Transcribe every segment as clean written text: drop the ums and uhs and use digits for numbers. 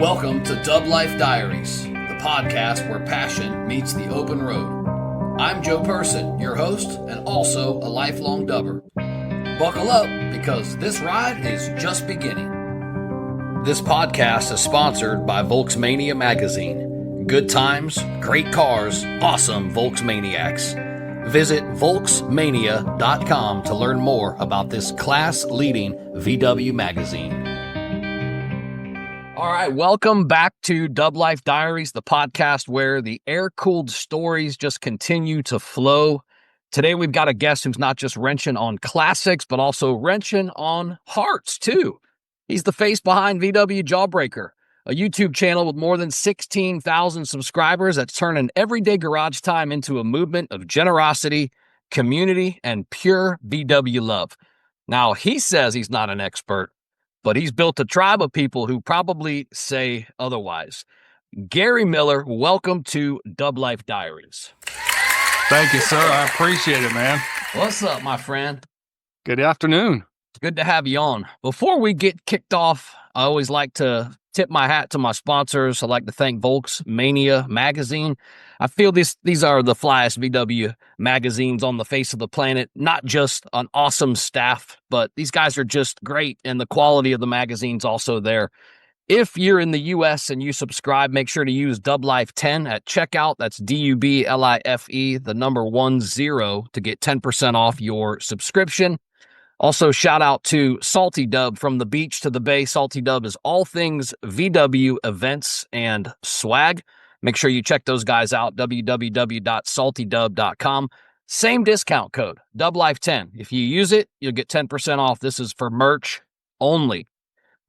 Welcome to DubLife Diaries, the podcast where passion meets the open road. I'm Joe Person, your host, and also a lifelong dubber. Buckle up, because this ride is just beginning. This podcast is sponsored by Volksmania magazine. Good times, great cars, awesome Volksmaniacs. Visit Volksmania.com to learn more about this class-leading VW magazine. All right, welcome back to DubLife Diaries, the podcast where the air-cooled stories just continue to flow. Today, we've got a guest who's not just wrenching on classics, but also wrenching on hearts, too. He's the face behind VW Jawbreaker, a YouTube channel with more than 16,000 subscribers that's turning everyday garage time into a movement of generosity, community, and pure VW love. Now, he says he's not an expert, but he's built a tribe of people who probably say otherwise. Gary Miller, welcome to DubLife Diaries. Thank you, sir. I appreciate it, man. What's up, my friend? Good afternoon. Good to have you on. Before we get kicked off, I always like to tip my hat to my sponsors. I'd like to thank Volksmania magazine. I feel these are the flyest VW magazines on the face of the planet. Not just an awesome staff, but these guys are just great, and the quality of the magazine's also there. If you're in the U.S. and you subscribe, make sure to use DubLife 10 at checkout. That's DUBLIFE, the number 10, to get 10% off your subscription. Also, shout out to Salty Dub, from the beach to the bay. Salty Dub is all things VW events and swag. Make sure you check those guys out, www.saltydub.com. Same discount code, DubLife10. If you use it, you'll get 10% off. This is for merch only.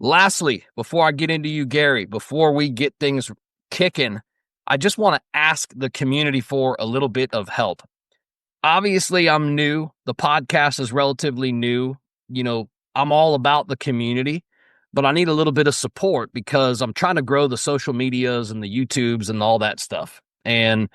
Lastly, before I get into you, Gary, before we get things kicking, I just want to ask the community for a little bit of help. Obviously, I'm new. The podcast is relatively new. You know, I'm all about the community, but I need a little bit of support because I'm trying to grow the social medias and the YouTubes and all that stuff. And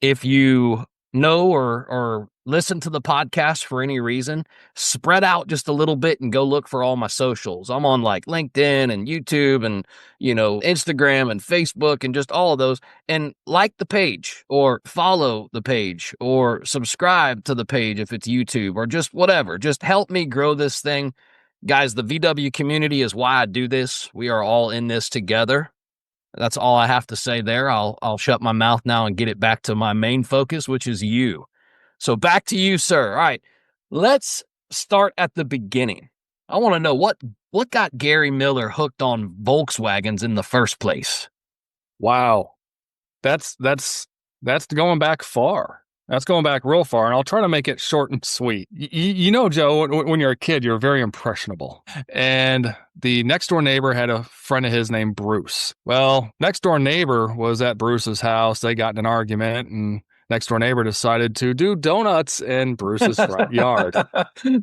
if you know or listen to the podcast for any reason, spread out just a little bit and go look for all my socials. I'm on like LinkedIn and YouTube and, Instagram and Facebook and just all of those, and like the page or follow the page or subscribe to the page if it's YouTube or just whatever. Just help me grow this thing. Guys, the VW community is why I do this. We are all in this together. That's all I have to say there. I'll shut my mouth now and get it back to my main focus, which is you. So back to you, sir. All right, let's start at the beginning. I want to know what got Gary Miller hooked on Volkswagens in the first place. Wow. That's going back far. That's going back real far, and I'll try to make it short and sweet. You know, Joe, when you're a kid, you're very impressionable. And the next door neighbor had a friend of his named Bruce. Well, next door neighbor was at Bruce's house. They got in an argument, and next door neighbor decided to do donuts in Bruce's front yard.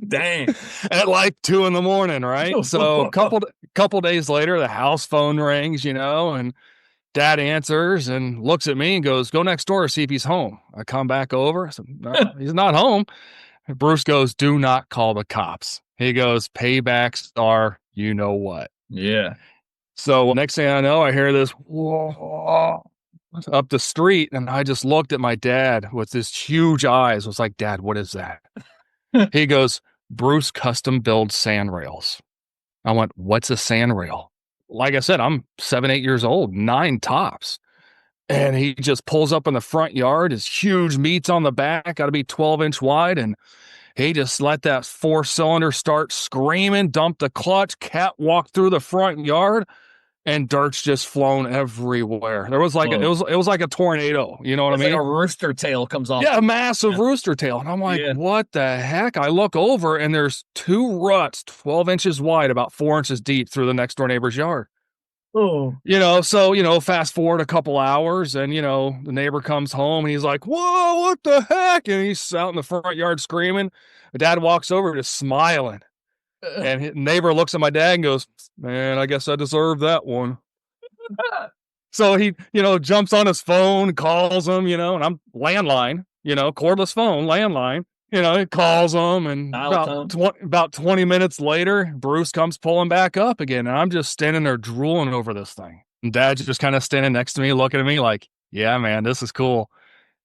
Dang. At like 2 a.m, right? So a couple days later, the house phone rings, and Dad answers and looks at me and goes, "Go next door, see if he's home." I come back over. I said, "No, he's not home." And Bruce goes, "Do not call the cops." He goes, "Paybacks are you know what." Yeah. So next thing I know, I hear this whoa up the street, and I just looked at my dad with his huge eyes. I was like, "Dad, what is that?" He goes, "Bruce custom builds sandrails." I went, "What's a sandrail?" Like I said, I'm 7, 8 years old, 9 tops. And he just pulls up in the front yard. His huge meats on the back, got to be 12-inch wide. And he just let that 4-cylinder start screaming, dumped the clutch, catwalked through the front yard, and dirt's just flown everywhere. There was like it was like a tornado. You know what I mean? Like a rooster tail comes off. Yeah, a massive rooster tail. And I'm like, What the heck? I look over and there's 2 ruts, 12 inches wide, about 4 inches deep through the next door neighbor's yard. Oh. So, fast forward a couple hours and, the neighbor comes home and he's like, "Whoa, what the heck?" And he's out in the front yard screaming. My dad walks over just smiling. And his neighbor looks at my dad and goes, "Man, I guess I deserve that one." So he, jumps on his phone, calls him, and I'm landline, cordless phone, landline. He calls him, and about 20 minutes later, Bruce comes pulling back up again, and I'm just standing there drooling over this thing. And Dad's just kind of standing next to me, looking at me like, yeah, man, this is cool.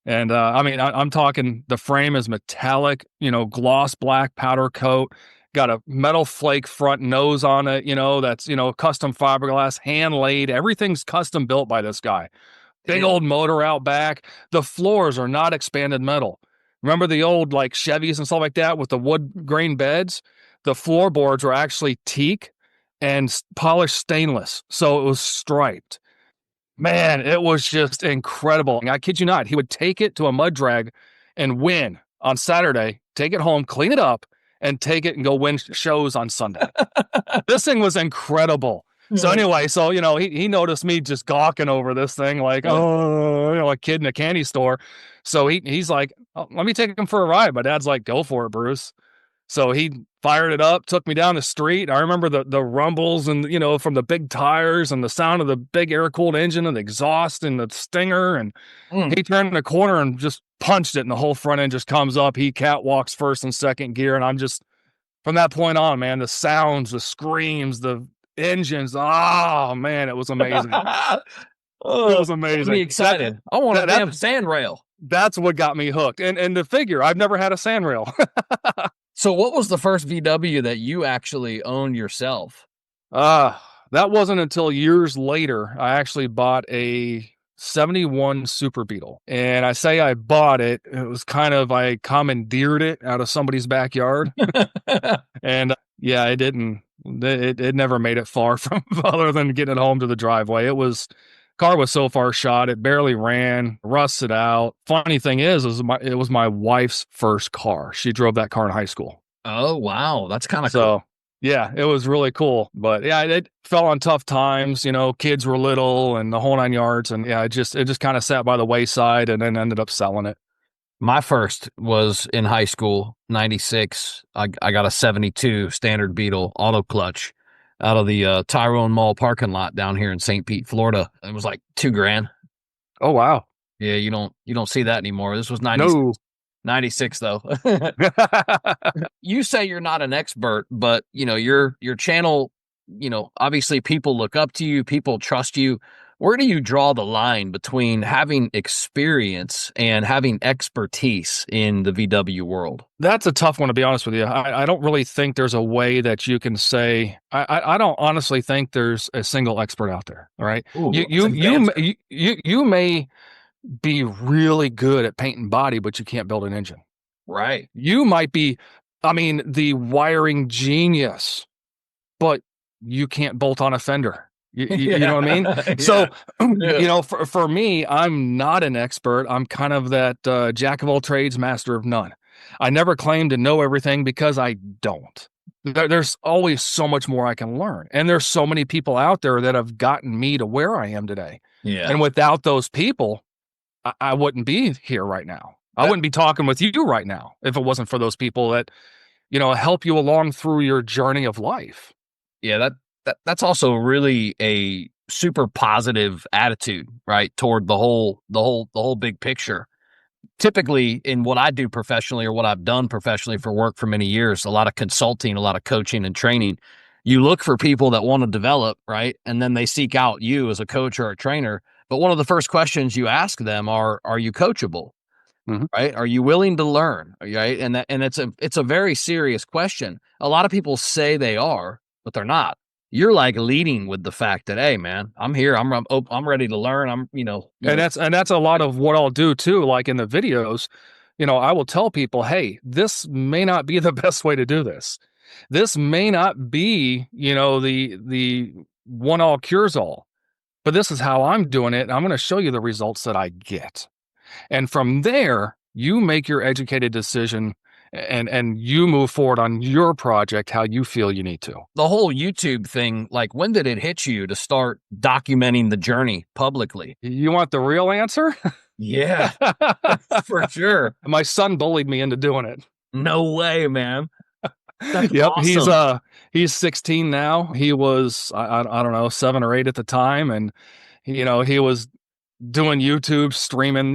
And I mean, I'm talking the frame is metallic, gloss black powder coat, got a metal flake front nose on it, that's, custom fiberglass, hand laid. Everything's custom built by this guy. Big old motor out back. The floors are not expanded metal. Remember the old like Chevys and stuff like that with the wood grain beds? The floorboards were actually teak and polished stainless. So it was striped. Man, it was just incredible. I kid you not. He would take it to a mud drag and win on Saturday, take it home, clean it up, and take it and go win shows on Sunday. This thing was incredible. So anyway, he noticed me just gawking over this thing like, a kid in a candy store. So he's like, oh, let me take him for a ride. My dad's like, go for it, Bruce. So he fired it up, took me down the street. I remember the rumbles and, from the big tires and the sound of the big air-cooled engine and the exhaust and the stinger. And he turned the corner and just punched it and the whole front end just comes up. He catwalks first and second gear. And I'm just, from that point on, man, the sounds, the screams, the engines. Oh, man, it was amazing. It was amazing. Me excited. I want a damn sandrail. That's what got me hooked. And the figure, I've never had a sandrail. So what was the first VW that you actually owned yourself? That wasn't until years later. I actually bought a 71 Super Beetle. And I say I bought it. It was kind of, I commandeered it out of somebody's backyard. And yeah, it never made it far from other than getting it home to the driveway. Car was so far shot, it barely ran, rusted out. Funny thing is it was my wife's first car. She drove that car in high school. Oh, wow. That's kind of cool. So, yeah, it was really cool. But yeah, it fell on tough times. Kids were little and the whole 9 yards. And yeah, it just kind of sat by the wayside and then ended up selling it. My first was in high school, 96. I got a 72 standard Beetle auto clutch out of the Tyrone Mall parking lot down here in St. Pete, Florida. It was like $2,000. Oh, wow. Yeah, you don't see that anymore. This was 96. No. 96 though. You say you're not an expert, but your channel, obviously people look up to you, people trust you. Where do you draw the line between having experience and having expertise in the VW world? That's a tough one, to be honest with you. I don't really think there's a way that you can say, I don't honestly think there's a single expert out there. All right. Ooh, you may be really good at paint and body, but you can't build an engine. Right. You might be, the wiring genius, but you can't bolt on a fender. You know what I mean? Yeah. So, for me, I'm not an expert. I'm kind of that jack of all trades, master of none. I never claim to know everything because I don't. There's always so much more I can learn. And there's so many people out there that have gotten me to where I am today. Yeah. And without those people, I wouldn't be here right now. I wouldn't be talking with you right now if it wasn't for those people that, help you along through your journey of life. Yeah, that's also really a super positive attitude, right? Toward the whole big picture. Typically in what I do professionally or what I've done professionally for work for many years, a lot of consulting, a lot of coaching and training, you look for people that want to develop, right? And then they seek out you as a coach or a trainer. But one of the first questions you ask them are you coachable? Mm-hmm. Right? Are you willing to learn? Right? And it's a very serious question. A lot of people say they are, but they're not. You're like leading with the fact that, hey man, I'm here. I'm ready to learn. And that's a lot of what I'll do too. Like in the videos, I will tell people, hey, this may not be the best way to do this. This may not be, the one all cures all, but this is how I'm doing it. And I'm going to show you the results that I get. And from there, you make your educated decision and you move forward on your project how you feel you need to. The whole YouTube thing, like when did it hit you to start documenting the journey publicly? You want the real answer? Yeah, for sure. My son bullied me into doing it. No way, man. That's yep, awesome. He's 16 now. He was I don't know 7 or 8 at the time, and he was doing YouTube, streaming,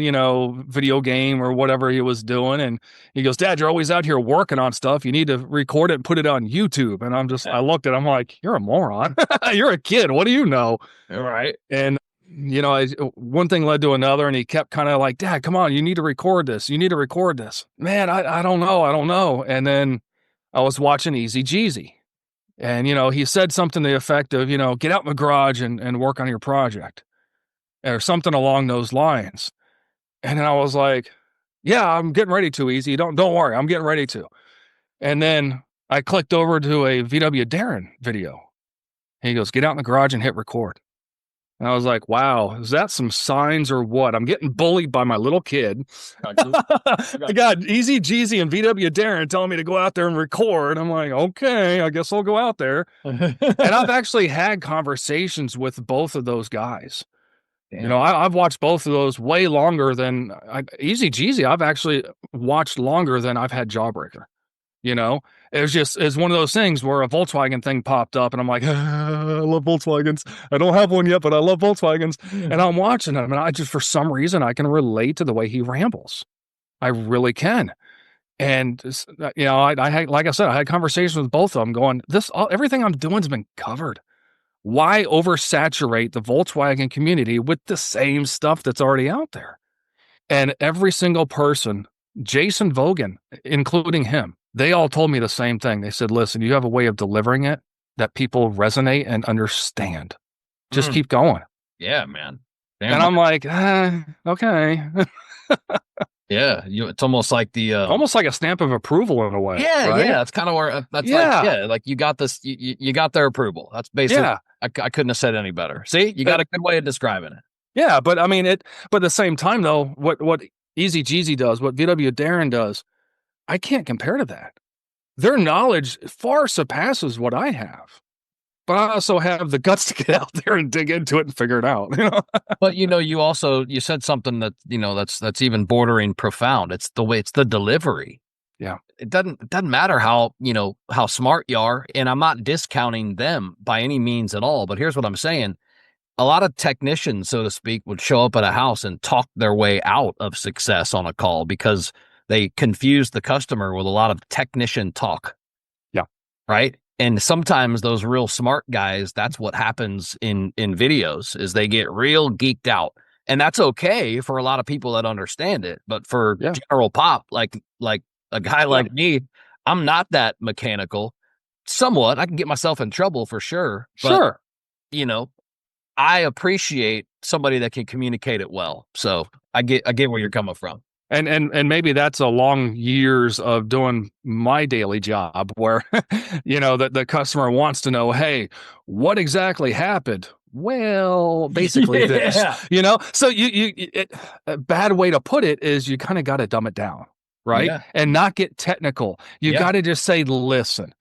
video game or whatever he was doing. And he goes, Dad, you're always out here working on stuff. You need to record it and put it on YouTube. And I looked at him like, you're a moron. You're a kid. What do you know? All right. And, one thing led to another. And he kept kind of like, Dad, come on, you need to record this. You need to record this. Man, I don't know. I don't know. And then I was watching Easy Jeezy. And, he said something to the effect of, get out in the garage and work on your project or something along those lines. And then I was like, yeah, I'm getting ready to, Easy. Don't worry. I'm getting ready to. And then I clicked over to a VW Darren video. He goes, get out in the garage and hit record. And I was like, wow, is that some signs or what? I'm getting bullied by my little kid. I got Easy Jeezy and VW Darren telling me to go out there and record. I'm like, okay, I guess I'll go out there. And I've actually had conversations with both of those guys. Damn. I've watched both of those way longer than Easy Jeezy. I've actually watched longer than I've had Jawbreaker. It's one of those things where a Volkswagen thing popped up and I'm like, I love Volkswagens. I don't have one yet, but I love Volkswagens. And I'm watching him and I just, for some reason, I can relate to the way he rambles. I really can. And, I had, like I said, I had conversations with both of them going, everything I'm doing has been covered. Why oversaturate the Volkswagen community with the same stuff that's already out there? And every single person, Jason Vogan, including him, they all told me the same thing. They said, listen, you have a way of delivering it that people resonate and understand. Just keep going. Yeah, man. Damn, and I'm like, okay. Yeah, it's almost like almost like a stamp of approval in a way. Yeah, right? Yeah. That's kind of where like you got this, you got their approval. That's basically. Yeah. I couldn't have said any better. See, you got a good way of describing it. Yeah, but I mean But at the same time, though, what Easy Jeezy does, what VW Darren does, I can't compare to that. Their knowledge far surpasses what I have. But I also have the guts to get out there and dig into it and figure it out. But you said something that that's even bordering profound. It's the delivery. Yeah, it doesn't matter how smart you are, and I'm not discounting them by any means at all. But here's what I'm saying: a lot of technicians, so to speak, would show up at a house and talk their way out of success on a call because they confuse the customer with a lot of technician talk. Yeah, right. And sometimes those real smart guys, that's what happens in videos, is they get real geeked out. And that's okay for a lot of people that understand it. But for general pop, like a guy like me, I'm not that mechanical. Somewhat. I can get myself in trouble for sure. But, I appreciate somebody that can communicate it well. So I get where you're coming from. And maybe that's a long years of doing my daily job where, the customer wants to know, hey, what exactly happened? Well, basically this, so a bad way to put it is you kind of got to dumb it down, right? Yeah. And not get technical. You got to just say, listen,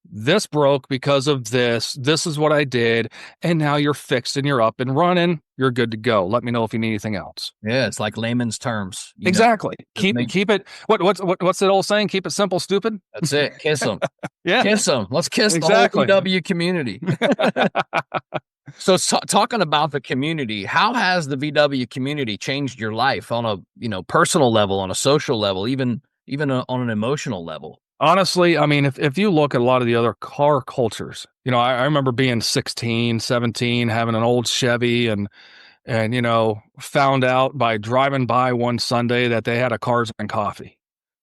this broke because of this. This is what I did. And now you're fixed and you're up and running. You're good to go. Let me know if you need anything else. Yeah, it's like layman's terms. Exactly. Keep it. What's that old saying? Keep it simple, stupid. That's it. Kiss them. Yeah. Kiss them. Let's kiss the whole VW community. So talking about the community, how has the VW community changed your life on a personal level, on a social level, even on an emotional level? Honestly, I mean, if you look at a lot of the other car cultures, I remember being 16, 17, having an old Chevy and found out by driving by one Sunday that they had a Cars and Coffee.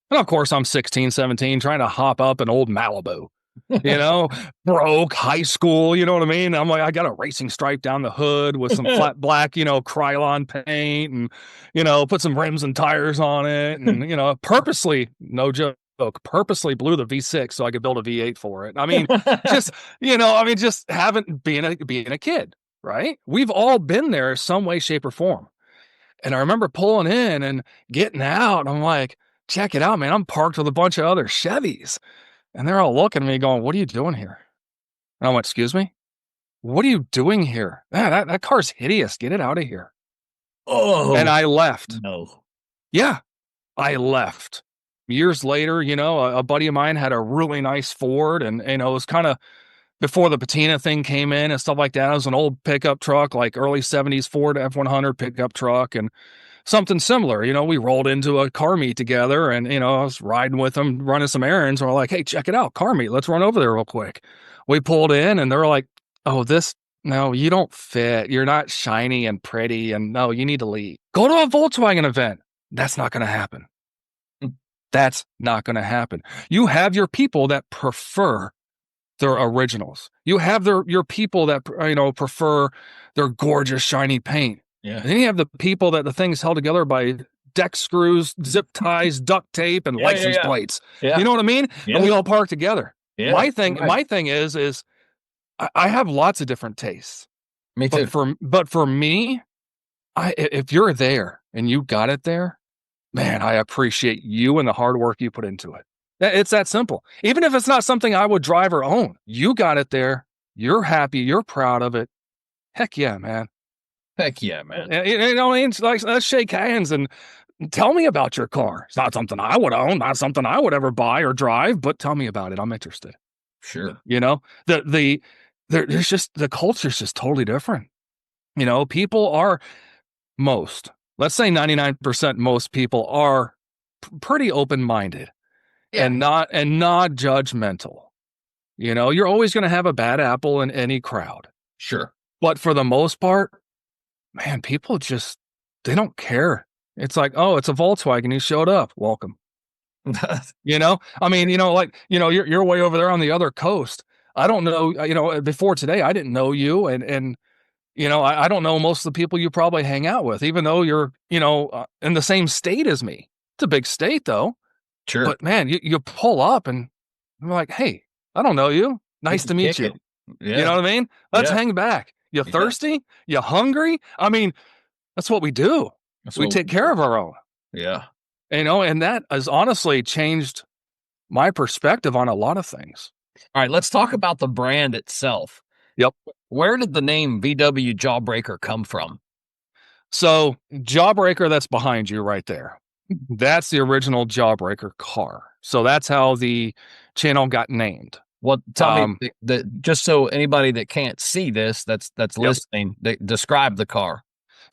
And of course, I'm 16, 17, trying to hop up an old Malibu, broke, high school, you know what I mean? I'm like, I got a racing stripe down the hood with some flat black, Krylon paint and, put some rims and tires on it and, purposely, no joke, purposely blew the V6 so I could build a V8 for it. I mean, just being a kid, right? We've all been there some way, shape, or form. And I remember pulling in and getting out. And I'm like, check it out, man. I'm parked with a bunch of other Chevys. And they're all looking at me going, what are you doing here? And I went, excuse me? What are you doing here? That car's hideous. Get it out of here. Oh. And I left. No. Yeah, I left. Years later, a buddy of mine had a really nice Ford and, it was kind of before the patina thing came in and stuff like that. It was an old pickup truck, like early 70s Ford F100 pickup truck, and something similar. We rolled into a car meet together, and I was riding with them, running some errands, and we're like, hey, check it out, car meet, let's run over there real quick. We pulled in, and they're like, oh, no, you don't fit, you're not shiny and pretty, and no, you need to leave, go to a Volkswagen event. That's not going to happen. That's not going to happen. You have your people that prefer their originals. You have your people that prefer their gorgeous shiny paint. Yeah. And then you have the people that the thing's held together by deck screws, zip ties, duct tape, and license plates. Yeah. You know what I mean? Yeah. And we all park together. Yeah. My thing is I have lots of different tastes. Me too. But for me, if you're there and you got it there, man, I appreciate you and the hard work you put into it. It's that simple. Even if it's not something I would drive or own, you got it there. You're happy. You're proud of it. Heck yeah, man. Heck yeah, man. Like, let's shake hands and tell me about your car. It's not something I would own, not something I would ever buy or drive, but tell me about it. I'm interested. Sure. There's just, the culture's just totally different. People are let's say 99%, most people are pretty open-minded. Yeah. and not judgmental. You're always going to have a bad apple in any crowd. Sure. But for the most part, man, people just, they don't care. It's like, oh, it's a Volkswagen. He showed up. Welcome. You're way over there on the other coast. I don't know, before today, I didn't know you. And I don't know most of the people you probably hang out with, even though you're, in the same state as me. It's a big state though. Sure. But man, you pull up and I'm like, hey, I don't know you. Nice to meet you. Yeah. You know what I mean? Let's hang back. You thirsty? You hungry? I mean, that's what we do. We take care of our own. Yeah. And that has honestly changed my perspective on a lot of things. All right, let's talk about the brand itself. Yep. Where did the name VW Jawbreaker come from? So, Jawbreaker, that's behind you right there. That's the original Jawbreaker car. So that's how the channel got named. Well, tell me, just so anybody that can't see this, that's listening, describe the car.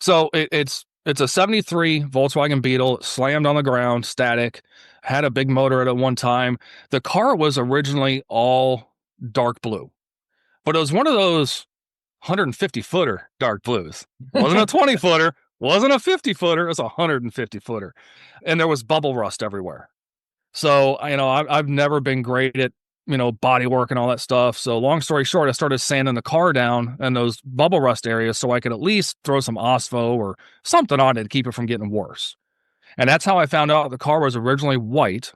So it's a 73 Volkswagen Beetle, slammed on the ground, static, had a big motor at one time. The car was originally all dark blue, but it was one of those 150-footer dark blues. It wasn't a 20-footer, wasn't a 50-footer, it was a 150-footer. And there was bubble rust everywhere. So, I've never been great at, body work and all that stuff. So long story short, I started sanding the car down in those bubble rust areas so I could at least throw some Ospo or something on it to keep it from getting worse. And that's how I found out the car was originally white,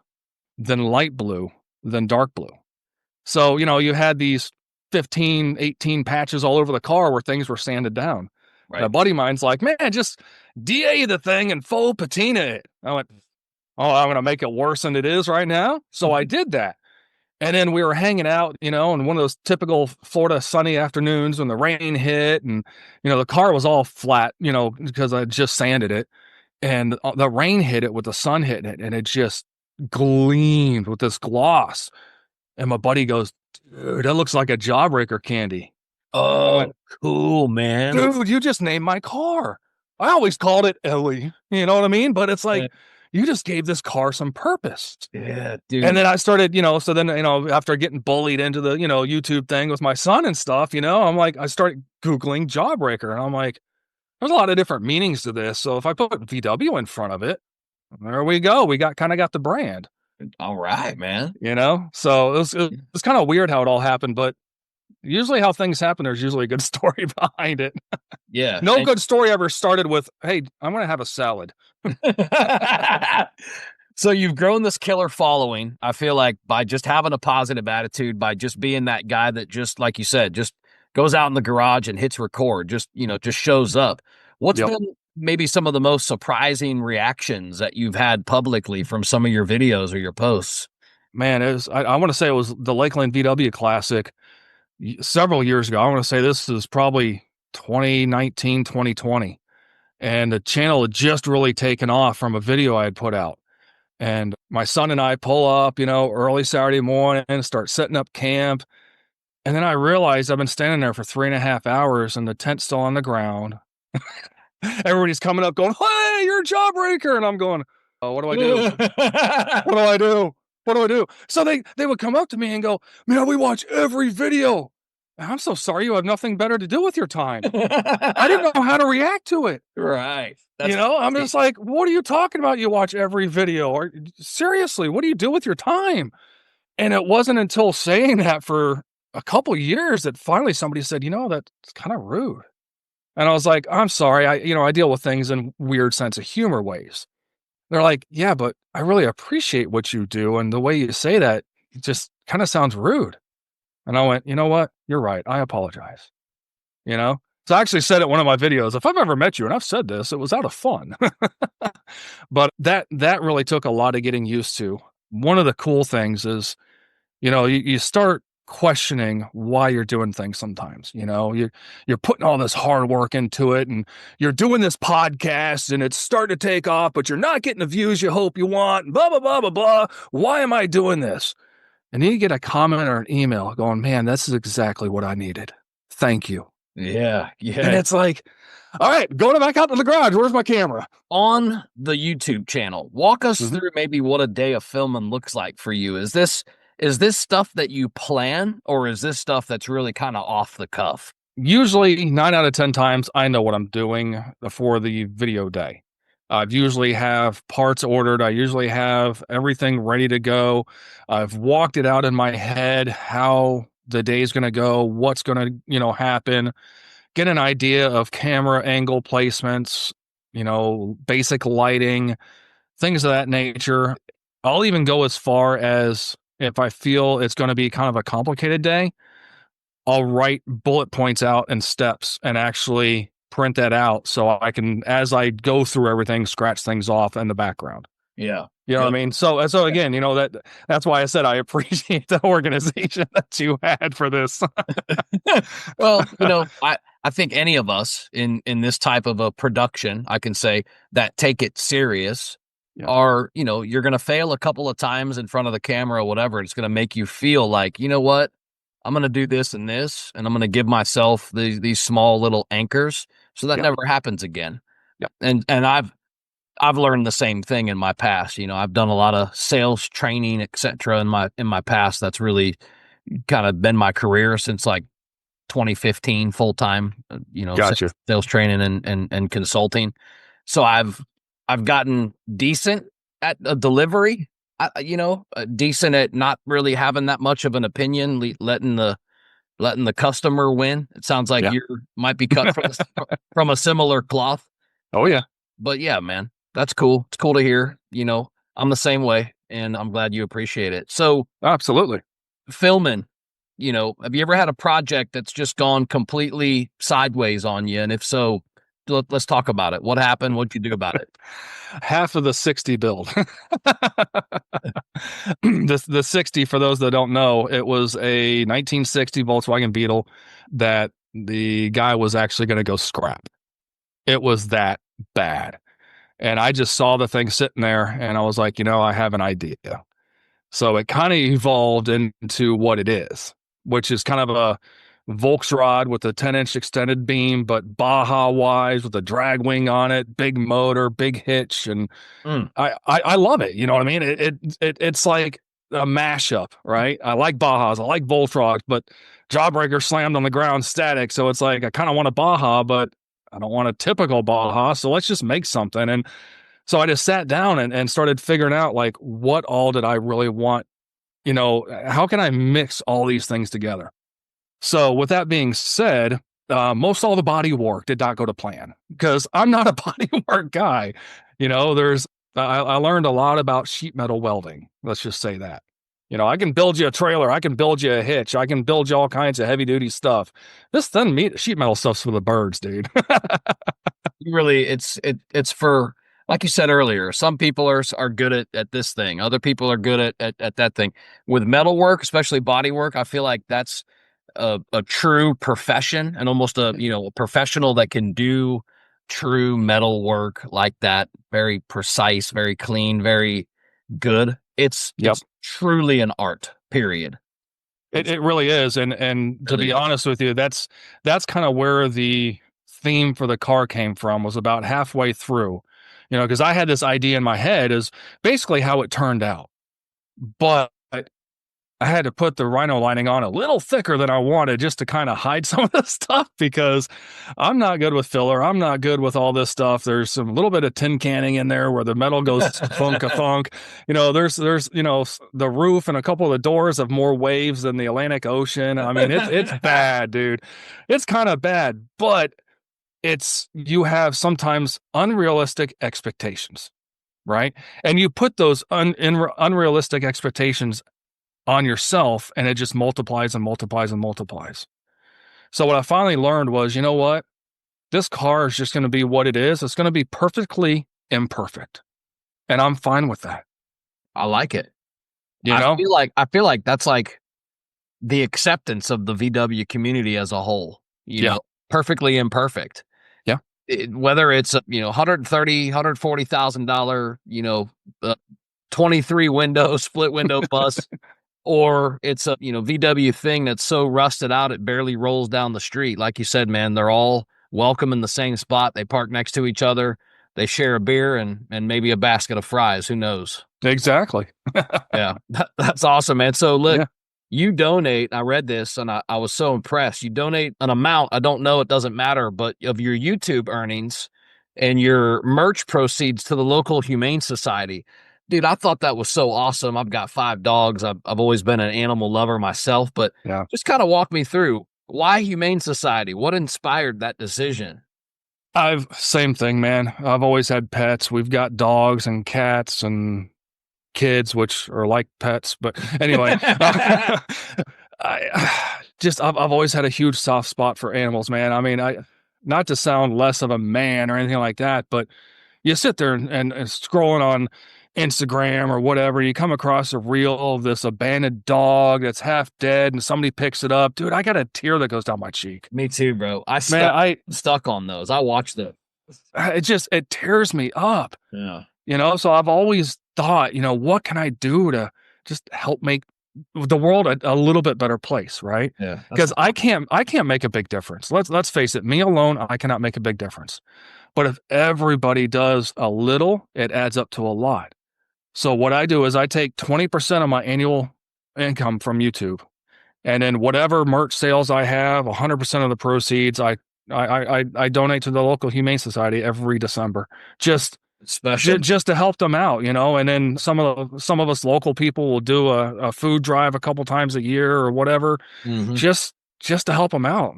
then light blue, then dark blue. So, you had these 15, 18 patches all over the car where things were sanded down. Right. And a buddy of mine's like, man, just DA the thing and faux patina it. I went, oh, I'm going to make it worse than it is right now. So I did that. And then we were hanging out, in one of those typical Florida sunny afternoons when the rain hit and, the car was all flat, because I just sanded it. And the rain hit it with the sun hitting it. And it just gleamed with this gloss. And my buddy goes, dude, that looks like a Jawbreaker candy. Oh, cool, man. Dude, you just named my car. I always called it Ellie. You know what I mean? But it's like, you just gave this car some purpose. Yeah, dude. And then I started, so then, after getting bullied into the, YouTube thing with my son and stuff, I'm like, I started Googling Jawbreaker and I'm like, there's a lot of different meanings to this. So if I put VW in front of it, there we go. We got the brand. All right, man. So it was kind of weird how it all happened, but usually how things happen, there's usually a good story behind it. Yeah. No good story ever started with, hey, I'm going to have a salad. So you've grown this killer following. I feel like by just having a positive attitude, by just being that guy that just, like you said, just goes out in the garage and hits record, just shows up. What's been maybe some of the most surprising reactions that you've had publicly from some of your videos or your posts? Man, I want to say it was the Lakeland VW Classic several years ago. I want to say this is probably 2019, 2020. And the channel had just really taken off from a video I had put out. And my son and I pull up, early Saturday morning and start setting up camp. And then I realized I've been standing there for 3.5 hours and the tent's still on the ground. Everybody's coming up going, hey, you're a jawbreaker. And I'm going, oh, what do I do? What do I do? What do I do? So they would come up to me and go, man, we watch every video. I'm so sorry you have nothing better to do with your time. I didn't know how to react to it. Right. I'm just like, what are you talking about? You watch every video. Or seriously, what do you do with your time? And it wasn't until saying that for a couple years that finally somebody said, that's kind of rude. And I was like, I'm sorry. I deal with things in weird sense of humor ways. They're like, yeah, but I really appreciate what you do. And the way you say that, it just kind of sounds rude. And I went, you know what? You're right. I apologize. So I actually said it in one of my videos. If I've ever met you, and I've said this, it was out of fun. But that really took a lot of getting used to. One of the cool things is, you start questioning why you're doing things sometimes. You're putting all this hard work into it, and you're doing this podcast and it's starting to take off, but you're not getting the views you hope you want, blah, blah, blah, blah, blah. Why am I doing this? And then you get a comment or an email going, man, this is exactly what I needed. Thank you. Yeah. And it's like, all right, going back out to the garage. Where's my camera? On the YouTube channel, walk us through maybe what a day of filming looks like for you. Is this stuff that you plan, or is this stuff that's really kind of off the cuff? Usually 9 out of 10 times, I know what I'm doing for the video day. I usually have parts ordered. I usually have everything ready to go. I've walked it out in my head, how the day's going to go, what's going to, happen, get an idea of camera angle placements, basic lighting, things of that nature. I'll even go as far as if I feel it's going to be kind of a complicated day, I'll write bullet points out and steps and actually print that out so I can, as I go through everything, scratch things off in the background. Yeah. You know what I mean? So again, that's why I said I appreciate the organization that you had for this. Well, I think any of us in this type of a production, I can say, that take it serious, are, you're going to fail a couple of times in front of the camera or whatever. It's going to make you feel like, you know what? I'm going to do this and this, and I'm going to give myself these small little anchors so that never happens again. Yeah. And I've learned the same thing in my past. I've done a lot of sales training, etc. in my past. That's really kind of been my career since like 2015, full time. Gotcha. Sales training and consulting. So I've gotten decent at a delivery. Decent at not really having that much of an opinion, letting the customer win. It sounds like you might be cut from a similar cloth. Oh yeah. But yeah, man, that's cool. It's cool to hear. I'm the same way, and I'm glad you appreciate it. So absolutely. Filming, have you ever had a project that's just gone completely sideways on you? And if so, let's talk about it. What happened? What'd you do about it? Half of the 60 build. The 60, for those that don't know, it was a 1960 Volkswagen Beetle that the guy was actually going to go scrap. It was that bad. And I just saw the thing sitting there and I was like, I have an idea. So it kind of evolved into what it is, which is kind of a Volksrod with a 10-inch extended beam, but Baja wise with a drag wing on it, big motor, big hitch, and I love it. You know what I mean? It's like a mashup, right? I like Bajas, I like Volkswagens, but Jawbreaker slammed on the ground static, so it's like I kind of want a Baja, but I don't want a typical Baja, so let's just make something. And so I just sat down and started figuring out like what all did I really want? How can I mix all these things together? So with that being said, most all the body work did not go to plan because I'm not a body work guy. I learned a lot about sheet metal welding. Let's just say that. I can build you a trailer. I can build you a hitch. I can build you all kinds of heavy duty stuff. This sheet metal stuff's for the birds, dude. Really, it's for, like you said earlier, some people are good at this thing. Other people are good at that thing. With metal work, especially body work, I feel like that's a true profession, and almost a professional that can do true metal work like that. Very precise, very clean, very good. It's truly an art, period. It really is. And to Really be is. honest with you, that's kind of where the theme for the car came from, was about halfway through, because I had this idea in my head is basically how it turned out. But I had to put the rhino lining on a little thicker than I wanted just to kind of hide some of the stuff, because I'm not good with filler. I'm not good with all this stuff. There's some little bit of tin canning in there where the metal goes thunk a thunk. There's the roof and a couple of the doors have more waves than the Atlantic Ocean. I mean, it's bad, dude. It's kind of bad, but you have sometimes unrealistic expectations, right? And you put those unrealistic expectations on yourself, and it just multiplies and multiplies and multiplies. So what I finally learned was, you know what? This car is just going to be what it is. It's going to be perfectly imperfect. And I'm fine with that. I like it. You know? I feel like that's like the acceptance of the VW community as a whole, perfectly imperfect. Yeah. Whether it's a, $130,000, $140,000, 23 window, split window bus, or it's a, VW thing that's so rusted out it barely rolls down the street. Like you said, man, they're all welcome in the same spot. They park next to each other. They share a beer and maybe a basket of fries. Who knows? Exactly. Yeah, that's awesome, man. So look, Yeah. you donate. I read this and I was so impressed. You donate an amount. I don't know. It doesn't matter, but of your YouTube earnings and your merch proceeds to the local Humane Society. Dude, I thought that was so awesome. I've got 5 dogs. I've always been an animal lover myself, but Yeah. just kind of walk me through why Humane Society? What inspired that decision? Same thing, man. I've always had pets. We've got dogs and cats and kids, which are like pets. But anyway, I've always had a huge soft spot for animals, man. I mean, not to sound less of a man or anything like that, but you sit there and scrolling on Instagram or whatever, you come across a reel of this abandoned dog that's half dead and somebody picks it up. Dude, I got a tear that goes down my cheek. Me too, bro. I stuck on those. I watched them. It tears me up. Yeah. So I've always thought, what can I do to just help make the world a little bit better place, right? Yeah. Because I can't make a big difference. Let's face it, me alone, I cannot make a big difference. But if everybody does a little, it adds up to a lot. So what I do is I take 20% of my annual income from YouTube, and then whatever merch sales I have, 100% of the proceeds, I donate to the local Humane Society every December. Just to help them out, and then some of us local people will do a food drive a couple times a year or whatever, just to help them out.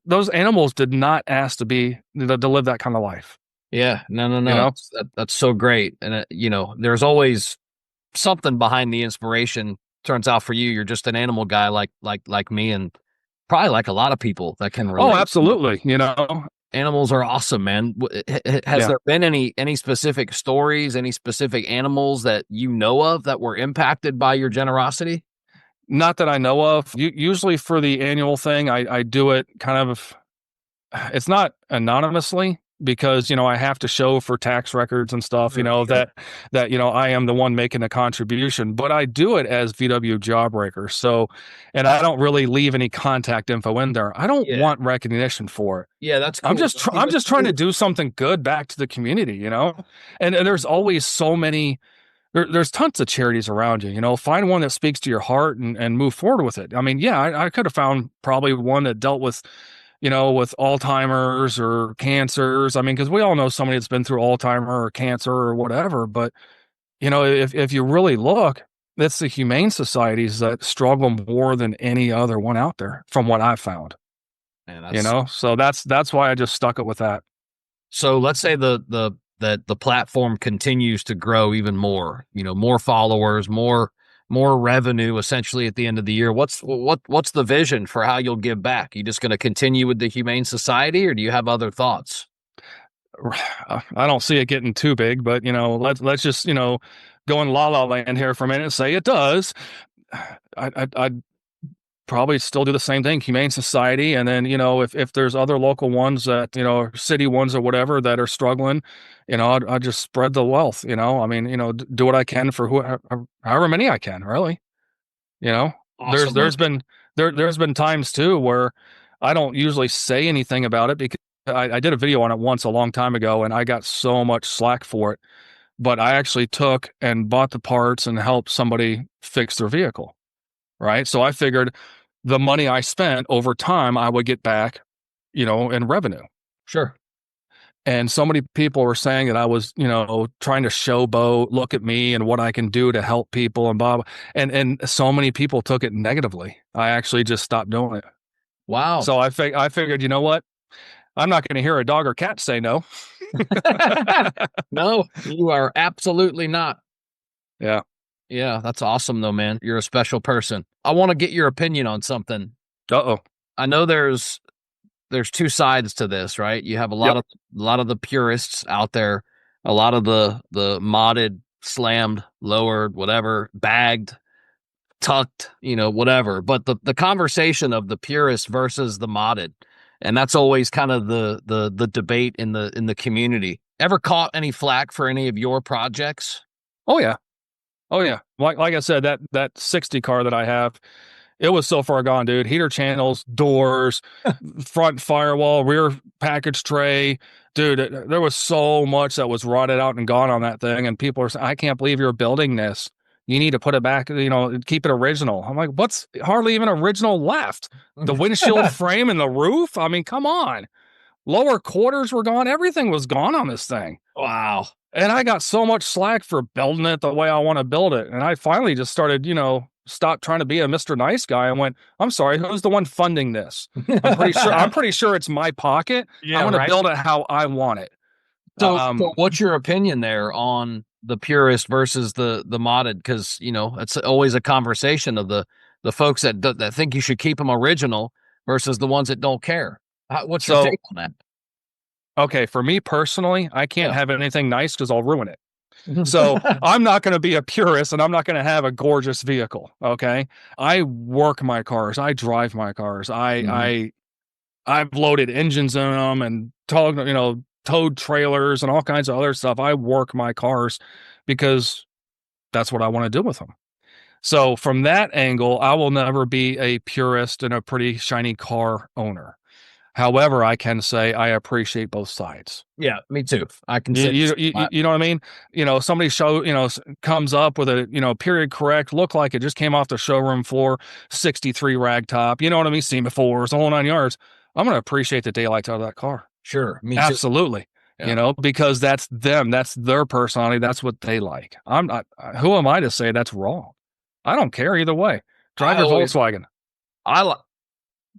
Those animals did not ask to live that kind of life. Yeah, no. That's so great. And there's always something behind the inspiration. Turns out for you, you're just an animal guy like me, and probably like a lot of people that can relate. Oh, absolutely. Animals are awesome, man. Has there been any specific stories, any specific animals that you know of that were impacted by your generosity? Not that I know of. Usually for the annual thing, I do it kind of, it's not anonymously, because I have to show for tax records and stuff, that I am the one making a contribution, but I do it as VW Jawbreaker. So, and I don't really leave any contact info in there. I don't want recognition for it. Yeah, that's cool. I'm just trying to do something good back to the community, and there's always so many. There's tons of charities around you, find one that speaks to your heart and move forward with it. I mean, yeah, I could have found probably one that dealt with with Alzheimer's or cancers. I mean, because we all know somebody that's been through Alzheimer or cancer or whatever. But, if you really look, it's the humane societies that struggle more than any other one out there, from what I've found. Man, so that's why I just stuck it with that. So let's say the platform continues to grow even more, more followers, more revenue essentially at the end of the year. What's the vision for how you'll give back? You just going to continue with the Humane Society, or do you have other thoughts? I don't see it getting too big, but let's just go in la la land here for a minute and say it does. I'd probably still do the same thing, Humane Society, and then if there's other local ones that city ones or whatever that are struggling, I'd just spread the wealth. I mean, do what I can for however many I can, really. Awesome there's been times too where I don't usually say anything about it because I did a video on it once a long time ago and I got so much slack for it. But I actually took and bought the parts and helped somebody fix their vehicle. Right. So I figured the money I spent over time, I would get back, in revenue. Sure. And so many people were saying that I was, trying to showboat, look at me and what I can do to help people and blah, blah. And so many people took it negatively. I actually just stopped doing it. Wow. So I figured, you know what? I'm not going to hear a dog or cat say no. No, you are absolutely not. Yeah. Yeah, that's awesome though, man. You're a special person. I want to get your opinion on something. Uh-oh. I know there's two sides to this, right? You have a lot of the purists out there, a lot of the modded, slammed, lowered, whatever, bagged, tucked, whatever. But the conversation of the purist versus the modded, and that's always kind of the debate in the community. Ever caught any flack for any of your projects? Oh yeah. Oh yeah. Like I said, that 60 car that I have, it was so far gone, dude. Heater channels, doors, front firewall, rear package tray. Dude, there was so much that was rotted out and gone on that thing. And people are saying, I can't believe you're building this. You need to put it back, keep it original. I'm like, what's hardly even original left? The windshield frame and the roof? I mean, come on. Lower quarters were gone. Everything was gone on this thing. Wow. And I got so much slack for building it the way I want to build it. And I finally just started, stopped trying to be a Mr. Nice Guy and went, I'm sorry, who's the one funding this? I'm pretty sure it's my pocket. Yeah, I'm going to build it how I want it. So what's your opinion there on the purist versus the modded? Because, it's always a conversation of the folks that think you should keep them original versus the ones that don't care. What's your take on that? Okay, for me personally, I can't have anything nice because I'll ruin it. So I'm not going to be a purist and I'm not going to have a gorgeous vehicle. Okay. I work my cars. I drive my cars. I've loaded engines in them and towed trailers and all kinds of other stuff. I work my cars because that's what I want to do with them. So from that angle, I will never be a purist and a pretty shiny car owner. However, I can say I appreciate both sides. Yeah, me too. I can say you know what I mean? Somebody comes up with a, period correct, look like it just came off the showroom floor, 63 rag top, you know what I mean? Semaphores, the whole 9 yards. I'm going to appreciate the daylights out of that car. Sure. Me too. Absolutely. Yeah. Because that's them. That's their personality. That's what they like. I'm not, who am I to say that's wrong? I don't care either way. Drive your Volkswagen.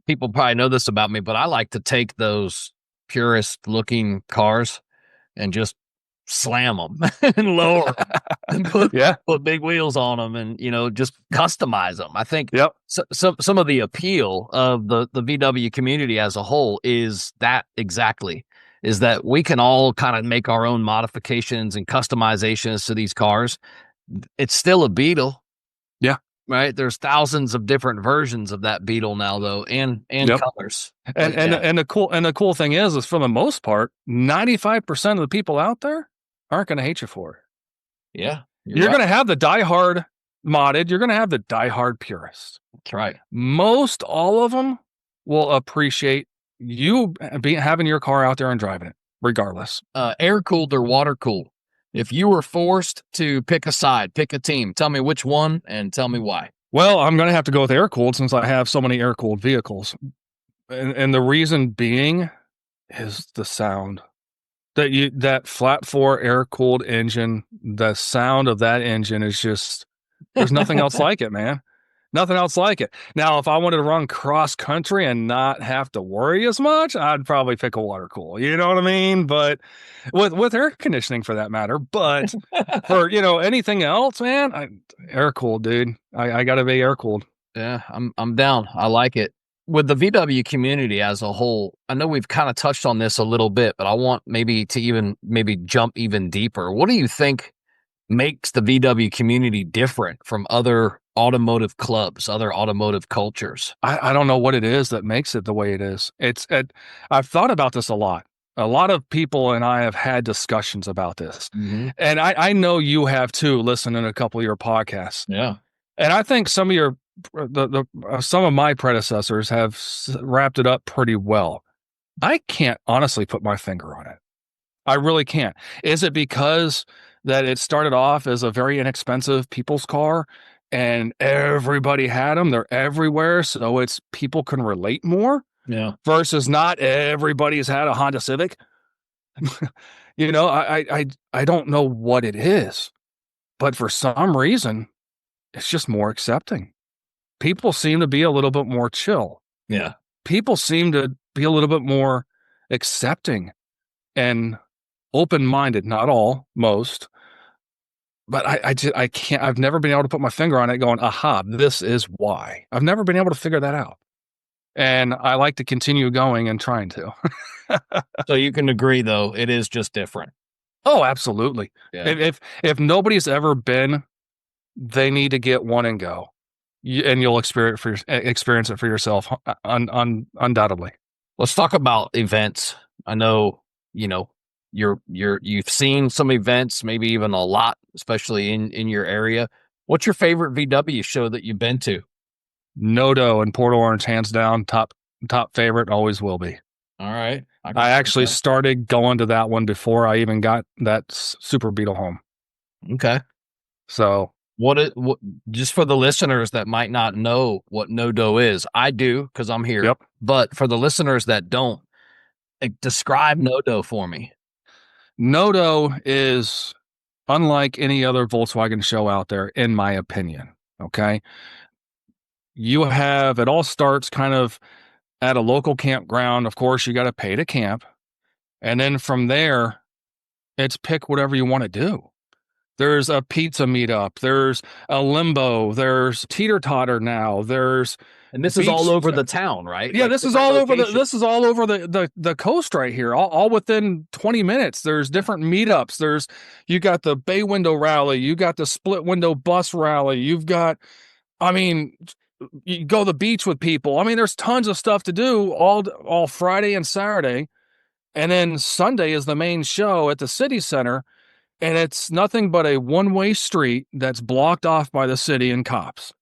People probably know this about me, but I like to take those purist looking cars and just slam them and lower them and put big wheels on them and, just customize them. I think some of the appeal of the VW community as a whole is that we can all kind of make our own modifications and customizations to these cars. It's still a Beetle. Yeah. Right. There's thousands of different versions of that Beetle now, though, and colors. And the cool thing is for the most part, 95% of the people out there aren't going to hate you for it. Yeah. You're going to have the diehard modded. You're going to have the diehard purist. That's right. Most all of them will appreciate you having your car out there and driving it, regardless. Air cooled or water cooled. If you were forced to pick a side, pick a team, tell me which one and tell me why. Well, I'm going to have to go with air-cooled since I have so many air-cooled vehicles. And the reason being is the sound. That flat 4 air-cooled engine, the sound of that engine is just, there's nothing else like it, man. Nothing else like it. Now, if I wanted to run cross country and not have to worry as much, I'd probably pick a water cool. You know what I mean? But with air conditioning for that matter. But for, anything else, man, air cooled, dude. I got to be air cooled. Yeah, I'm down. I like it. With the VW community as a whole, I know we've kind of touched on this a little bit, but I want maybe to jump even deeper. What do you think makes the VW community different from other automotive clubs, other automotive cultures? I don't know what it is that makes it the way it is. I've thought about this a lot. A lot of people and I have had discussions about this. Mm-hmm. And I know you have too, listening to a couple of your podcasts. Yeah. And I think some of your some of my predecessors have wrapped it up pretty well. I can't honestly put my finger on it. I really can't. Is it because that it started off as a very inexpensive people's car and everybody had them? They're everywhere, so it's people can relate more. Yeah. Versus not everybody's had a Honda Civic. I don't know what it is, but for some reason, it's just more accepting. People seem to be a little bit more chill. Yeah. People seem to be a little bit more accepting and open-minded. Not all, most. But I can't, I've never been able to put my finger on it going, aha, this is why. I've never been able to figure that out. And I like to continue going and trying to. So you can agree, though, it is just different. Oh, absolutely. Yeah. If nobody's ever been, they need to get one and go. And you'll experience it for yourself, undoubtedly. Let's talk about events. I know, you've seen some events, maybe even a lot, especially in your area. What's your favorite VW show that you've been to? Nodo in Port Orange, hands down, top favorite, always will be. All right. I actually started going to that one before I even got that Super Beetle home. Okay. So what just for the listeners that might not know what Nodo is, I do because I'm here. Yep. But for the listeners that don't, describe Nodo for me. Nodo is unlike any other Volkswagen show out there, in my opinion. Okay. It all starts kind of at a local campground. Of course, you got to pay to camp. And then from there, it's pick whatever you want to do. There's a pizza meetup. There's a limbo. There's teeter totter now. And this is all over the town, right? Yeah, like this is all over the coast right here. All within 20 minutes. There's different meetups. You got the bay window rally. You got the split window bus rally. You go to the beach with people. I mean, there's tons of stuff to do all Friday and Saturday. And then Sunday is the main show at the city center. And it's nothing but a one-way street that's blocked off by the city and cops.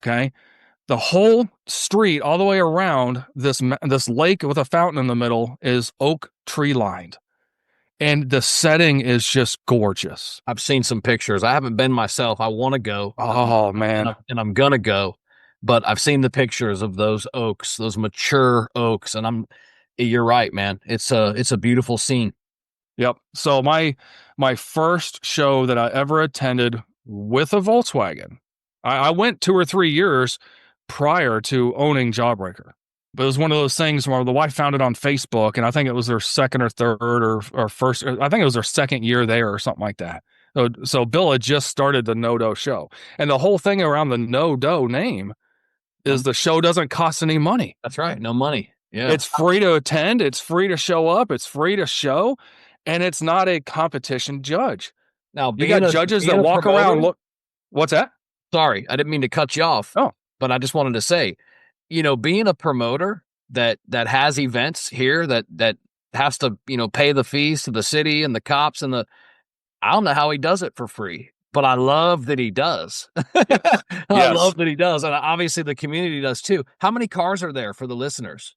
Okay. The whole street all the way around this lake with a fountain in the middle is oak tree lined. And the setting is just gorgeous. I've seen some pictures. I haven't been myself. I want to go. Oh, man. And I'm going to go. But I've seen the pictures of those oaks, those mature oaks. And you're right, man. It's a beautiful scene. Yep. So my first show that I ever attended with a Volkswagen, I went 2 or 3 years prior to owning Jawbreaker. But it was one of those things where the wife found it on Facebook, and I think it was their second or third or first. I think it was their second year there or something like that. So Bill had just started the No-Do show. And the whole thing around the No-Do name is the show doesn't cost any money. That's right. No money. Yeah. It's free to attend. It's free to show up. It's free to show. And it's not a competition judge. Now, you got judges that walk around. Look, what's that? Sorry, I didn't mean to cut you off. Oh, but I just wanted to say, being a promoter that has events here that has to, pay the fees to the city and the cops and I don't know how he does it for free, but I love that he does. I love that he does. And obviously the community does too. How many cars are there for the listeners?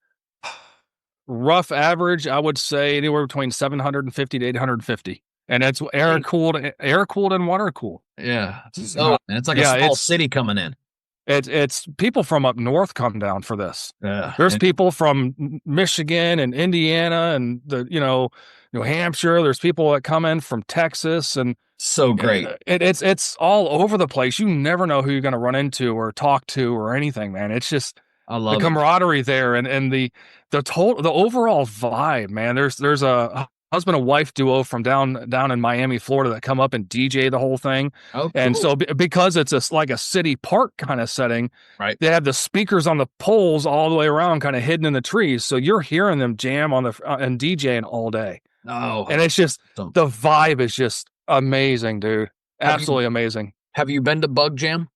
Rough average, I would say anywhere between 750 to 850. And it's air cooled and water cooled. Yeah. It's like a small city coming in. It's people from up north come down for this. Yeah. There's people from Michigan and Indiana and New Hampshire. There's people that come in from Texas and so great. It's all over the place. You never know who you're going to run into or talk to or anything, man. It's just I love the camaraderie there and the overall vibe, man. There's a husband and wife duo from down in Miami, Florida that come up and DJ the whole thing. Oh, cool. And so because it's like a city park kind of setting, right? They have the speakers on the poles all the way around, kind of hidden in the trees. So you're hearing them jam on and DJing all day. Oh, and it's just the vibe is just amazing, dude. Absolutely amazing. Have you been to Bug Jam?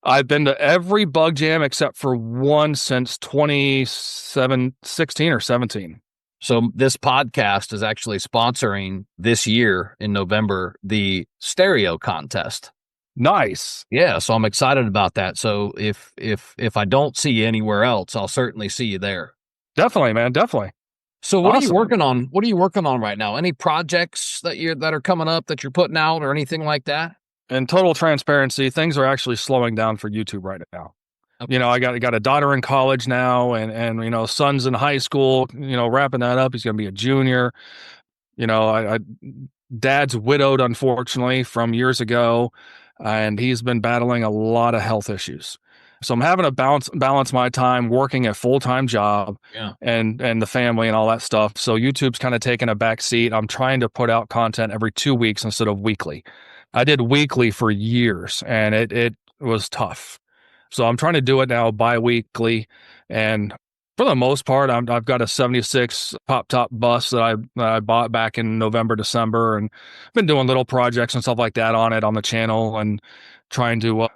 I've been to every Bug Jam except for one since 2016 or 17. So this podcast is actually sponsoring this year in November the stereo contest. Nice. Yeah, so I'm excited about that. So if I don't see you anywhere else, I'll certainly see you there. Definitely, man. Definitely. So what are you Awesome. working on? What are you working on right now? Any projects that are coming up that you're putting out or anything like that? In total transparency, things are actually slowing down for YouTube right now. Okay. I got a daughter in college now, and son's in high school. Wrapping that up. He's going to be a junior. I dad's widowed, unfortunately, from years ago, and he's been battling a lot of health issues. So I'm having to balance my time working a full-time job Yeah. and the family and all that stuff. So YouTube's kind of taking a back seat. I'm trying to put out content every 2 weeks instead of weekly. I did weekly for years, and it was tough. So I'm trying to do it now bi-weekly, and for the most part, I've got a '76 pop top bus that I bought back in November, December, and been doing little projects and stuff like that on it on the channel, and trying to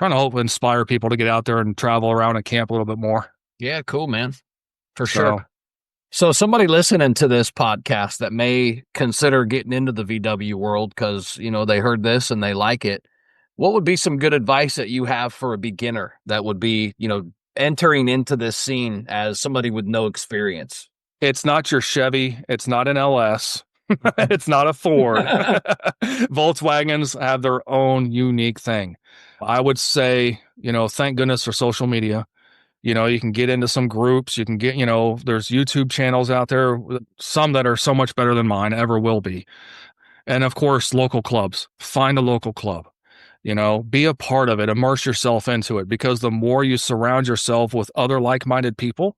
hope inspire people to get out there and travel around and camp a little bit more. Yeah, cool, man. For So, sure. So somebody listening to this podcast that may consider getting into the VW world because, they heard this and they like it, what would be some good advice that you have for a beginner that would be, entering into this scene as somebody with no experience? it's not your Chevy, it's not an LS, it's not a Ford. Volkswagens have their own unique thing. I would say, thank goodness for social media. You can get into some groups. You can get, there's YouTube channels out there, some that are so much better than mine, ever will be. And of course, local clubs. Find a local club. Be a part of it, immerse yourself into it, because the more you surround yourself with other like-minded people,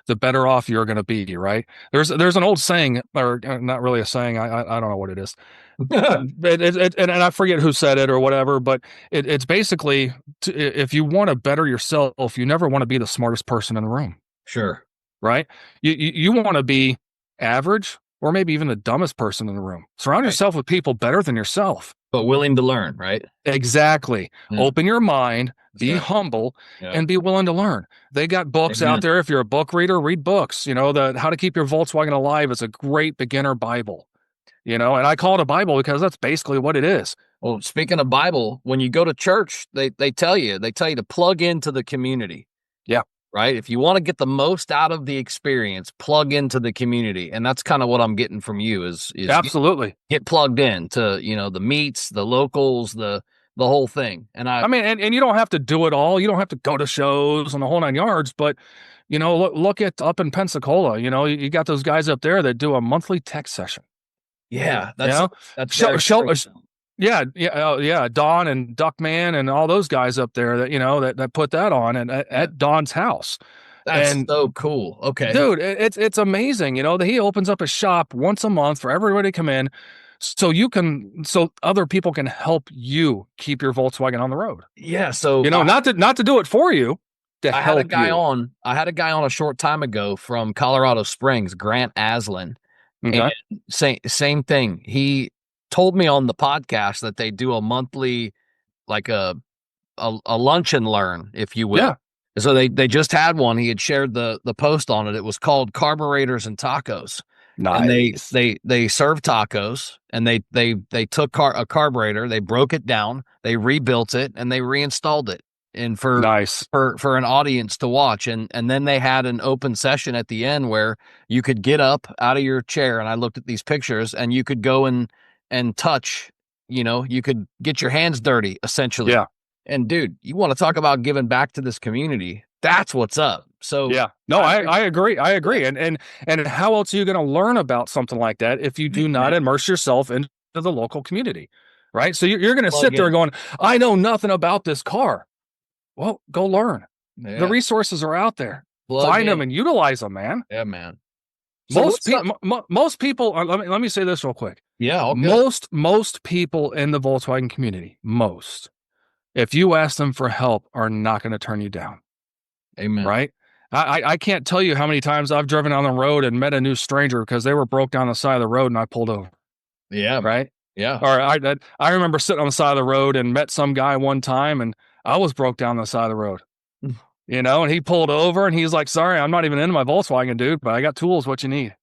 the better off you're going to be, right? There's an old saying, or not really a saying, I don't know what it is. And I forget who said it or whatever, but it's basically, if you want to better yourself, you never want to be the smartest person in the room. Sure. Right? You want to be average, or maybe even the dumbest person in the room. Surround yourself with people better than yourself. But willing to learn, right? Exactly. Yeah. Open your mind, be right. humble, Yeah. and be willing to learn. They got books out there. If you're a book reader, read books. The How to Keep Your Volkswagen Alive is a great beginner Bible. And I call it a Bible because that's basically what it is. Well, speaking of Bible, when you go to church, they tell you to plug into the community. Yeah. Right. If you want to get the most out of the experience, plug into the community. And that's kind of what I'm getting from you is absolutely get plugged in to, the meets, the locals, the whole thing. And I mean, and you don't have to do it all. You don't have to go to shows and the whole 9 yards, but look at up in Pensacola, you got those guys up there that do a monthly tech session. Yeah. That's yeah. Don and Duckman and all those guys up there that, that put that on and at Don's house. That's so cool. Okay. Dude, it's amazing. He opens up a shop once a month for everybody to come in so other people can help you keep your Volkswagen on the road. Yeah. So, not to do it for you. I had a guy on a short time ago from Colorado Springs, Grant Aslan. Okay. And same thing. He told me on the podcast that they do a monthly, like a lunch and learn, if you will. Yeah. So they just had one. He had shared the post on it. It was called Carburetors and Tacos. Nice. And they serve tacos, and they took a carburetor, they broke it down, they rebuilt it, and they reinstalled it. And for an audience to watch, and then they had an open session at the end where you could get up out of your chair, and I looked at these pictures, and you could go and touch, you could get your hands dirty essentially. Yeah. And dude, you want to talk about giving back to this community? That's what's up. So yeah, no, I agree. And how else are you going to learn about something like that if you do not immerse yourself into the local community, right? So you're going to sit there going, I know nothing about this car. Well, go learn. Yeah. The resources are out there. Find them and utilize them, man. Yeah, man. So most people. Let me say this real quick. Yeah. Most people in the Volkswagen community, if you ask them for help, are not going to turn you down. Amen. Right? I can't tell you how many times I've driven on the road and met a new stranger because they were broke down the side of the road and I pulled over. Yeah. Right? Yeah. Or I remember sitting on the side of the road and met some guy one time and I was broke down the side of the road. And he pulled over and he's like, sorry, I'm not even into my Volkswagen, dude, but I got tools, what you need.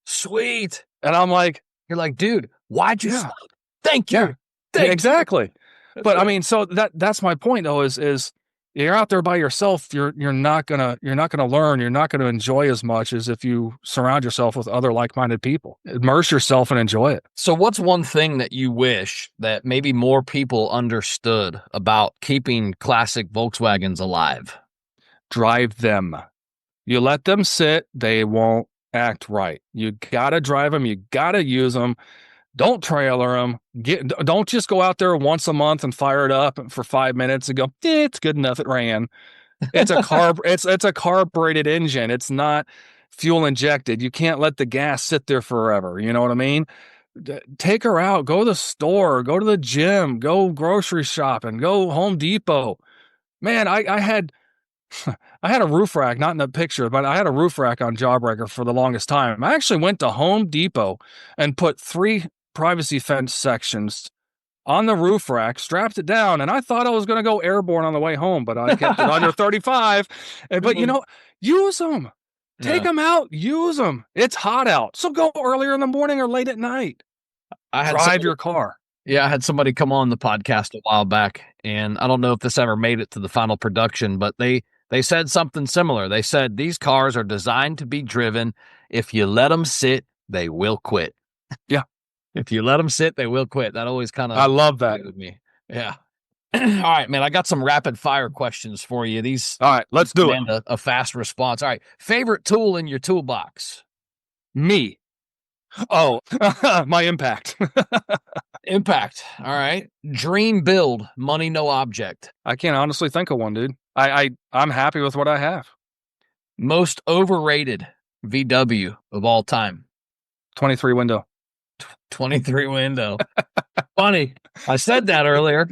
Sweet. And I'm like, you're like, dude, why'd you stop? Thank you. Yeah. Thank exactly. You. But I mean, so that's my point though, is you're out there by yourself, you're not gonna learn, you're not gonna enjoy as much as if you surround yourself with other like-minded people. Immerse yourself and enjoy it. So what's one thing that you wish that maybe more people understood about keeping classic Volkswagens alive? Drive them. You let them sit, they won't act right. You gotta drive them, you gotta use them. Don't trailer them. Don't just go out there once a month and fire it up for 5 minutes and go, it's good enough. It ran. It's a it's a carbureted engine. It's not fuel injected. You can't let the gas sit there forever. You know what I mean? Take her out. Go to the store. Go to the gym. Go grocery shopping. Go Home Depot. Man, I had a roof rack, not in the picture, but I had a roof rack on Jawbreaker for the longest time. I actually went to Home Depot and put 3 privacy fence sections on the roof rack, strapped it down, and I thought I was going to go airborne on the way home, but I kept it under 35. But use them. Take them out. Use them. It's hot out, so go earlier in the morning or late at night. Drive your car. Yeah, I had somebody come on the podcast a while back, and I don't know if this ever made it to the final production, but they said something similar. They said these cars are designed to be driven. If you let them sit, they will quit. Yeah. If you let them sit, they will quit. That always kind of... I love that. With me. Yeah. All right, man. I got some rapid fire questions for you. All right, let's do it. A fast response. All right. Favorite tool in your toolbox? Me. Oh, my impact. Impact. All right. Dream build, money, no object. I can't honestly think of one, dude. I'm happy with what I have. Most overrated VW of all time? 23 window. 23 window. Funny. I said that earlier.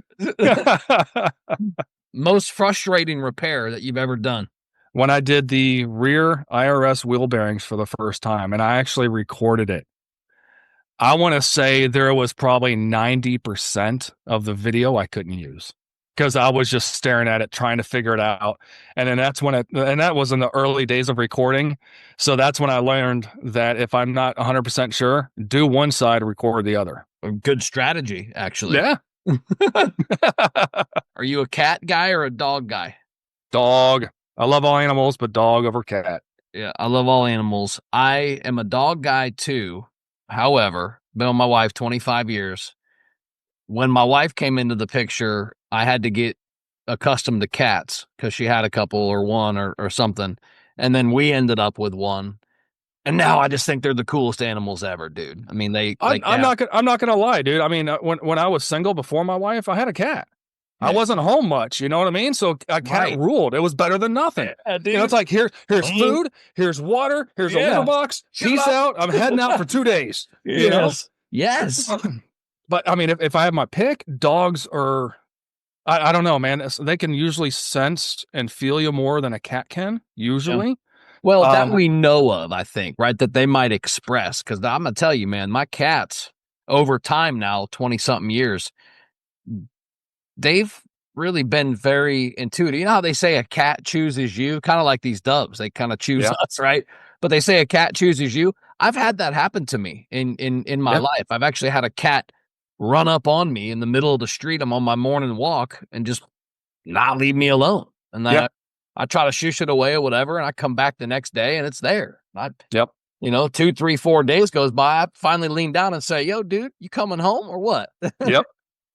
Most frustrating repair that you've ever done? When I did the rear IRS wheel bearings for the first time, and I actually recorded it. I want to say there was probably 90% of the video I couldn't use because I was just staring at it, trying to figure it out. And then and that was in the early days of recording. So that's when I learned that if I'm not 100% sure, do one side, record the other. Good strategy, actually. Yeah. Are you a cat guy or a dog guy? Dog. I love all animals, but dog over cat. Yeah, I love all animals. I am a dog guy too. However, been with my wife 25 years. When my wife came into the picture, I had to get accustomed to cats because she had a couple or one or something. And then we ended up with one. And now I just think they're the coolest animals ever, dude. I mean, I'm not gonna lie, dude. I mean, when I was single before my wife, I had a cat. Yeah. I wasn't home much, you know what I mean? So a cat ruled. It was better than nothing. Yeah, dude. It's like here's food, here's water, here's a litter box. Peace out. I'm heading out for 2 days. Yes. You know? Yes. But I mean, if I have my pick, dogs are, I don't know, man. They can usually sense and feel you more than a cat can, usually. Yeah. Well, that we know of, I think, right? That they might express. Because I'm going to tell you, man, my cats, over time now, 20-something years, they've really been very intuitive. You know how they say a cat chooses you? Kind of like these doves. They kind of choose us, right? But they say a cat chooses you. I've had that happen to me in my life. I've actually had a cat run up on me in the middle of the street. I'm on my morning walk and just not leave me alone. And then I try to shush it away or whatever, and I come back the next day and it's there. You know, 2, 3, 4 days goes by. I finally lean down and say, "Yo, dude, you coming home or what?" Yep.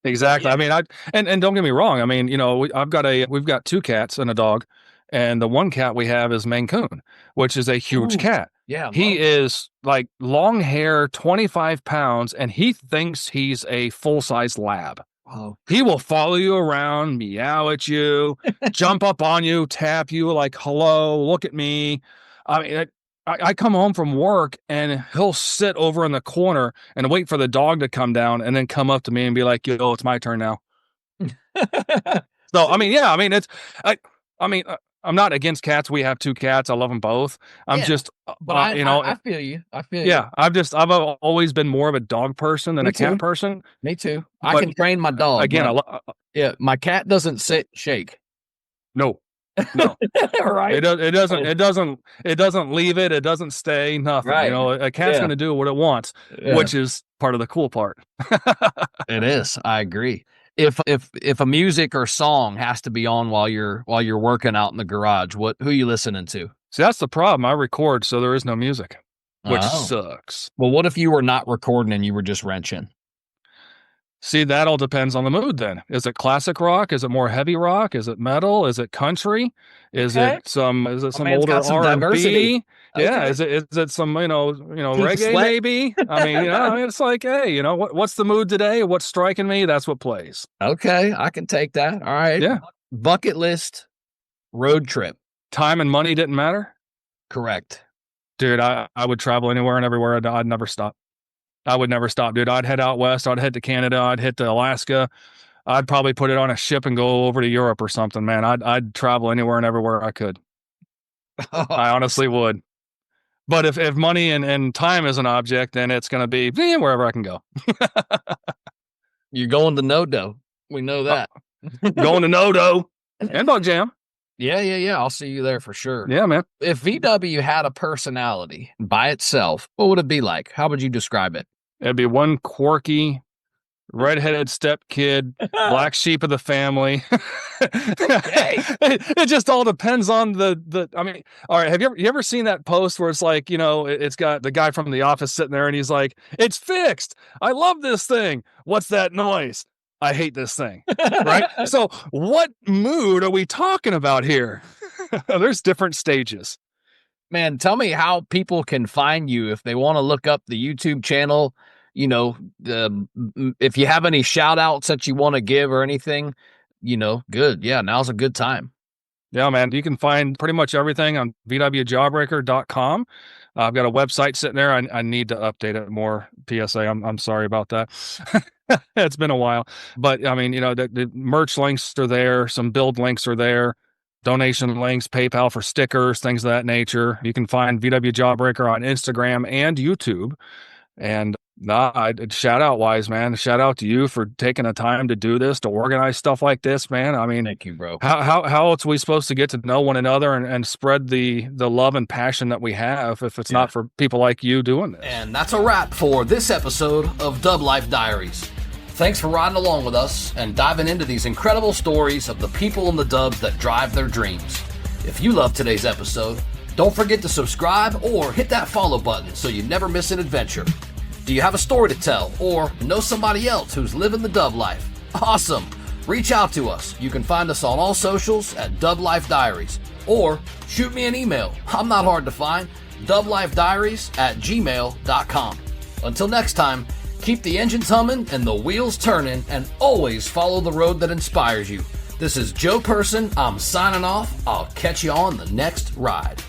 Exactly. Yeah. I mean, and don't get me wrong. I mean, you know, we've got 2 cats and a dog, and the one cat we have is Maine Coon, which is a huge cat. Yeah. He is like long hair, 25 pounds, and he thinks he's a full-size lab. Oh. He will follow you around, meow at you, jump up on you, tap you like, hello, look at me. I mean, I come home from work and he'll sit over in the corner and wait for the dog to come down and then come up to me and be like, yo, it's my turn now. So, I mean, yeah, I mean, I'm not against cats. We have 2 cats. I love them both. I'm just, but I feel you. Yeah. I've always been more of a dog person than a cat person. Me too. I can train my dog. Again, my cat doesn't sit, shake. No. Right. It doesn't leave it. It doesn't stay. Nothing. Right. You know, a cat's going to do what it wants, which is part of the cool part. It is. I agree. If a music or song has to be on while you're working out in the garage, who you listening to? See, that's the problem. I record, so there is no music, which Oh. sucks. Well, what if you were not recording and you were just wrenching? See, that all depends on the mood then. Is it classic rock? Is it more heavy rock? Is it metal? Is it country? Is Okay. it some man's older got some diversity. R&B? Yeah, Okay. is it some, reggae Sweat. maybe? I mean, it's like, hey, what's the mood today? What's striking me? That's what plays. Okay, I can take that. All right. Yeah. Bucket list road trip. Time and money didn't matter? Correct. Dude, I would travel anywhere and everywhere. I'd never stop. I would never stop, dude. I'd head out west. I'd head to Canada. I'd hit to Alaska. I'd probably put it on a ship and go over to Europe or something, man. I'd travel anywhere and everywhere I could. I honestly would. But if money and time is an object, then it's going to be wherever I can go. You're going to Nodo. We know that. Going to Nodo and Bug Jam. Yeah. I'll see you there for sure. Yeah, man. If VW had a personality by itself, what would it be like? How would you describe it? It'd be one quirky, redheaded step kid, black sheep of the family. It just all depends on the. I mean, all right. Have you ever seen that post where it's like, it's got the guy from The Office sitting there and he's like, "It's fixed. I love this thing. What's that noise? I hate this thing." Right. So, what mood are we talking about here? There's different stages. Man, tell me how people can find you if they want to look up the YouTube channel. If you have any shout outs that you want to give or anything, good. Yeah, now's a good time. Yeah, man. You can find pretty much everything on VWJawbreaker.com. I've got a website sitting there. I need to update it more. PSA, I'm sorry about that. It's been a while. But, I mean, the merch links are there. Some build links are there. Donation links, PayPal for stickers, things of that nature. You can find VW Jawbreaker on Instagram and YouTube. And shout out wise, man. Shout out to you for taking the time to do this, to organize stuff like this, man. I mean, thank you, bro. How else are we supposed to get to know one another and spread the love and passion that we have if it's not for people like you doing this? And that's a wrap for this episode of DubLife Diaries. Thanks for riding along with us and diving into these incredible stories of the people in the dubs that drive their dreams. If you love today's episode, don't forget to subscribe or hit that follow button so you never miss an adventure. Do you have a story to tell or know somebody else who's living the dub life? Awesome! Reach out to us. You can find us on all socials at DubLife Diaries or shoot me an email. I'm not hard to find. DubLifeDiaries@gmail.com. Until next time, keep the engines humming and the wheels turning and always follow the road that inspires you. This is Joe Person. I'm signing off. I'll catch you on the next ride.